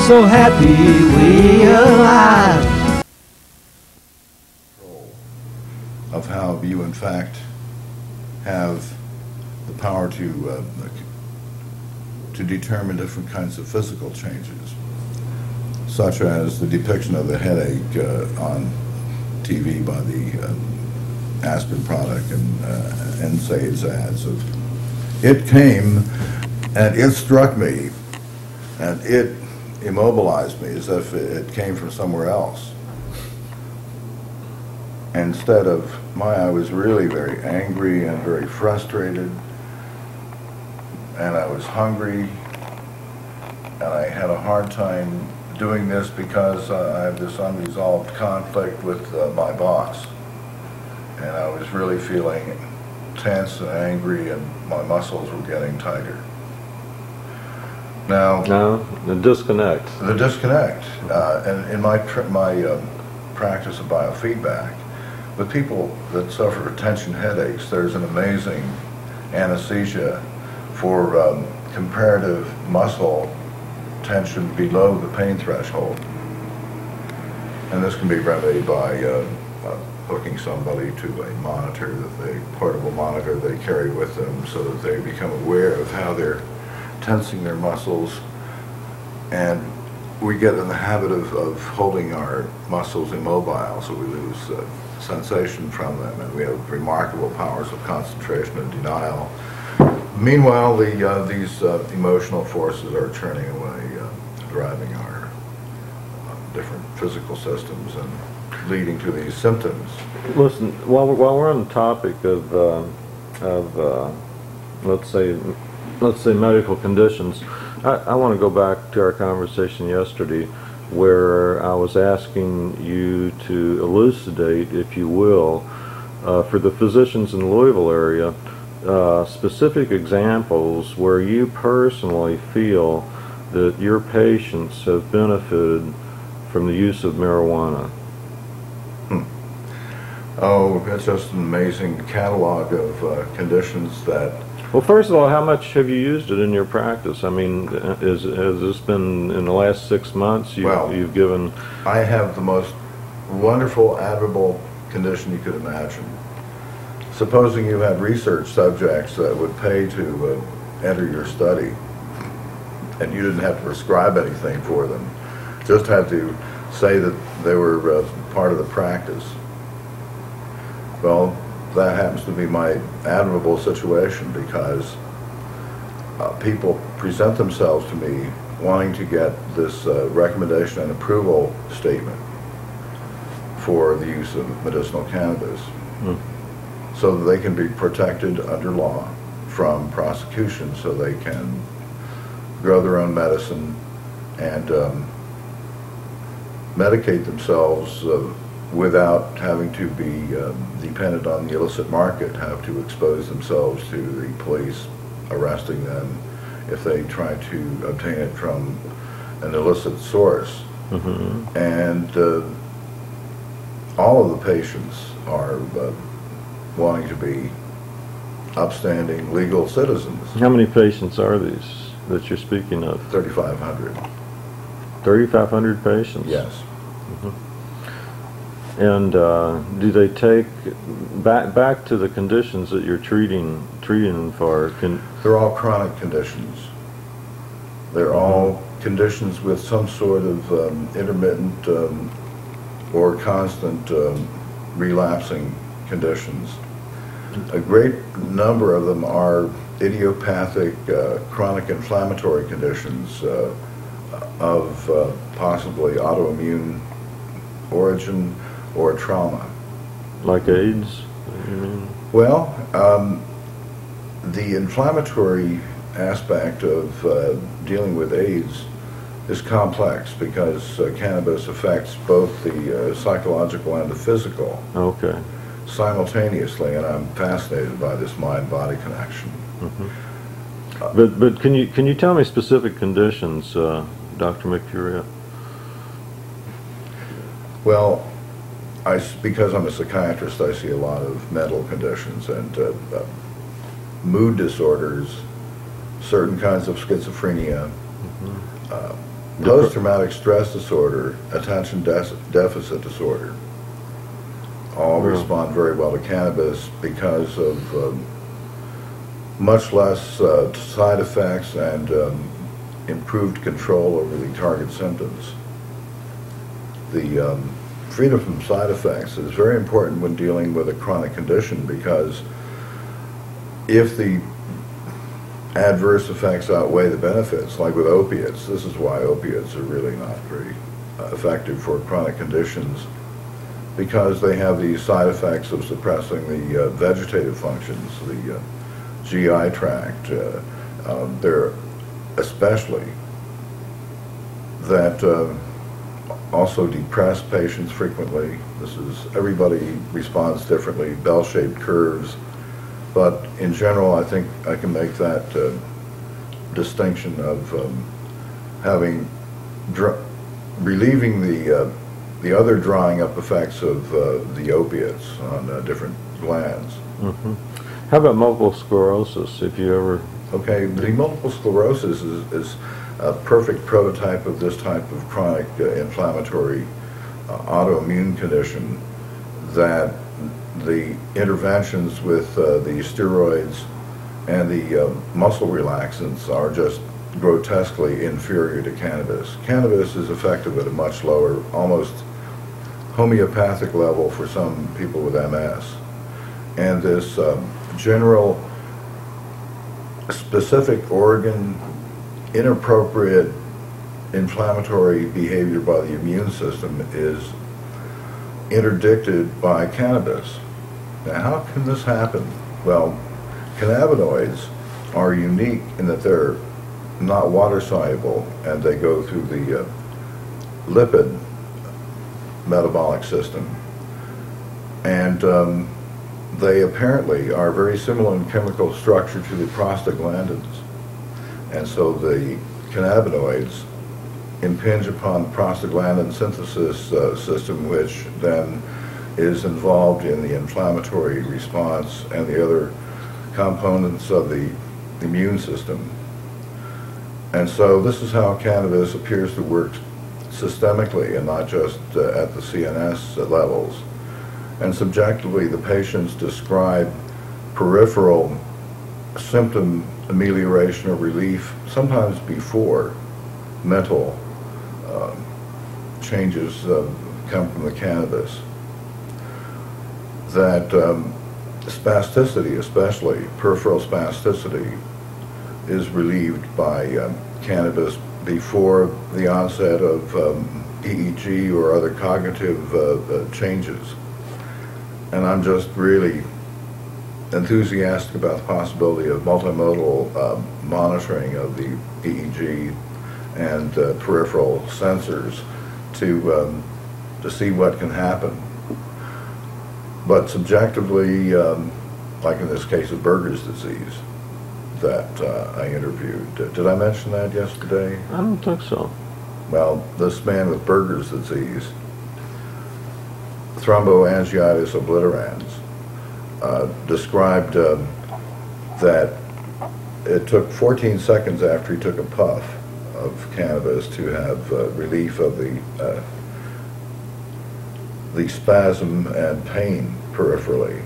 so happy we alive. Of how you in fact have the power to determine different kinds of physical changes, such as the depiction of the headache on TV by the aspirin product and NSAID's ads. It came and it struck me and it immobilized me as if it came from somewhere else. Instead of I was really very angry and very frustrated, and I was hungry, and I had a hard time doing this because I have this unresolved conflict with my boss, and I was really feeling tense and angry, and my muscles were getting tighter. Now, the disconnect. The disconnect, and in my practice of biofeedback, with people that suffer tension headaches, there's an amazing anesthesia for comparative muscle tension below the pain threshold. And this can be remedied by hooking somebody to a monitor, portable monitor they carry with them, so that they become aware of how they're tensing their muscles. And we get in the habit of holding our muscles immobile, so we lose sensation from them, and we have remarkable powers of concentration and denial. Meanwhile, these emotional forces are churning away, driving our different physical systems and leading to these symptoms. Listen, while we're on the topic of let's say medical conditions, I want to go back to our conversation yesterday, where I was asking you to elucidate, if you will, for the physicians in the Louisville area, specific examples where you personally feel that your patients have benefited from the use of marijuana. Oh, that's just an amazing catalog of conditions that... Well, first of all, how much have you used it in your practice? I mean, has this been in the last 6 months you've given... I have the most wonderful, admirable condition you could imagine. Supposing you had research subjects that would pay to enter your study, and you didn't have to prescribe anything for them, just had to say that they were part of the practice. Well, that happens to be my admirable situation, because people present themselves to me wanting to get this recommendation and approval statement for the use of medicinal cannabis, so that they can be protected under law from prosecution, so they can grow their own medicine and medicate themselves without having to be dependent on the illicit market, have to expose themselves to the police arresting them if they try to obtain it from an illicit source. And all of the patients are wanting to be upstanding legal citizens. How many patients are these that you're speaking of? 3,500. 3,500 patients? Yes. And do they take back to the conditions that you're treating for? They're all chronic conditions. They're all conditions with some sort of intermittent or constant relapsing conditions. A great number of them are idiopathic chronic inflammatory conditions of possibly autoimmune origin or trauma. Like AIDS, you mean? Well, the inflammatory aspect of dealing with AIDS is complex, because cannabis affects both the psychological and the physical simultaneously, and I'm fascinated by this mind-body connection. But can you tell me specific conditions, Dr. Mikuriya? Well, because I'm a psychiatrist, I see a lot of mental conditions and mood disorders, certain kinds of schizophrenia, post-traumatic stress disorder, attention deficit disorder, all respond very well to cannabis because of much less side effects and improved control over the target symptoms. The freedom from side effects is very important when dealing with a chronic condition, because if the adverse effects outweigh the benefits, like with opiates, this is why opiates are really not very effective for chronic conditions, because they have these side effects of suppressing the vegetative functions, the GI tract. They're especially that also depress patients frequently. Everybody responds differently, bell-shaped curves, but in general I think I can make that distinction of relieving the other drying up effects of the opiates on different glands. Mm-hmm. How about multiple sclerosis? If you ever... Okay, the multiple sclerosis is a perfect prototype of this type of chronic inflammatory autoimmune condition, that the interventions with the steroids and the muscle relaxants are just grotesquely inferior to cannabis. Cannabis is effective at a much lower, almost homeopathic level for some people with MS. And this general specific organ inappropriate inflammatory behavior by the immune system is interdicted by cannabis. Now, how can this happen? Well, cannabinoids are unique in that they're not water soluble, and they go through the lipid metabolic system, and they apparently are very similar in chemical structure to the prostaglandins, and so the cannabinoids impinge upon the prostaglandin synthesis system, which then is involved in the inflammatory response and the other components of the immune system. And so this is how cannabis appears to work systemically and not just at the CNS levels. And subjectively, the patients describe peripheral symptom amelioration or relief, sometimes before mental changes come from the cannabis. That spasticity, especially peripheral spasticity, is relieved by cannabis before the onset of EEG or other cognitive changes. And I'm just really enthusiastic about the possibility of multimodal monitoring of the EEG and peripheral sensors to see what can happen. But subjectively, like in this case of Berger's disease that I interviewed, did I mention that yesterday? I don't think so. Well, this man with Berger's disease, thromboangiitis obliterans, described that it took 14 seconds after he took a puff of cannabis to have relief of the spasm and pain peripherally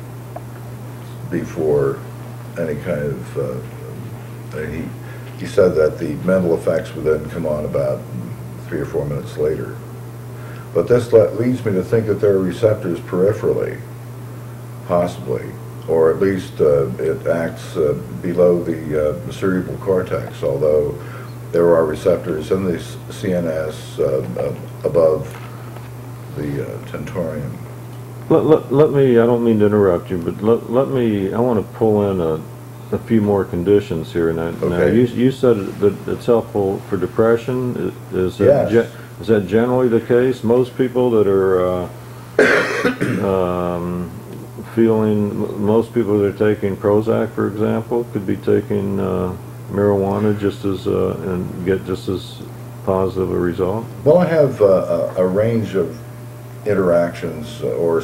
before any kind of, he said that the mental effects would then come on about 3 or 4 minutes later. But this leads me to think that there are receptors peripherally, possibly, or at least it acts below the cerebral cortex, although there are receptors in the CNS above the tentorium. Let me, I don't mean to interrupt you, but let me, I want to pull in a few more conditions here. Now, Okay. now you said that it's helpful for depression. Is that, Yes. is that generally the case? Most people that are most people that are taking Prozac, for example, could be taking marijuana just as and get just as positive a result. Well, I have a range of interactions or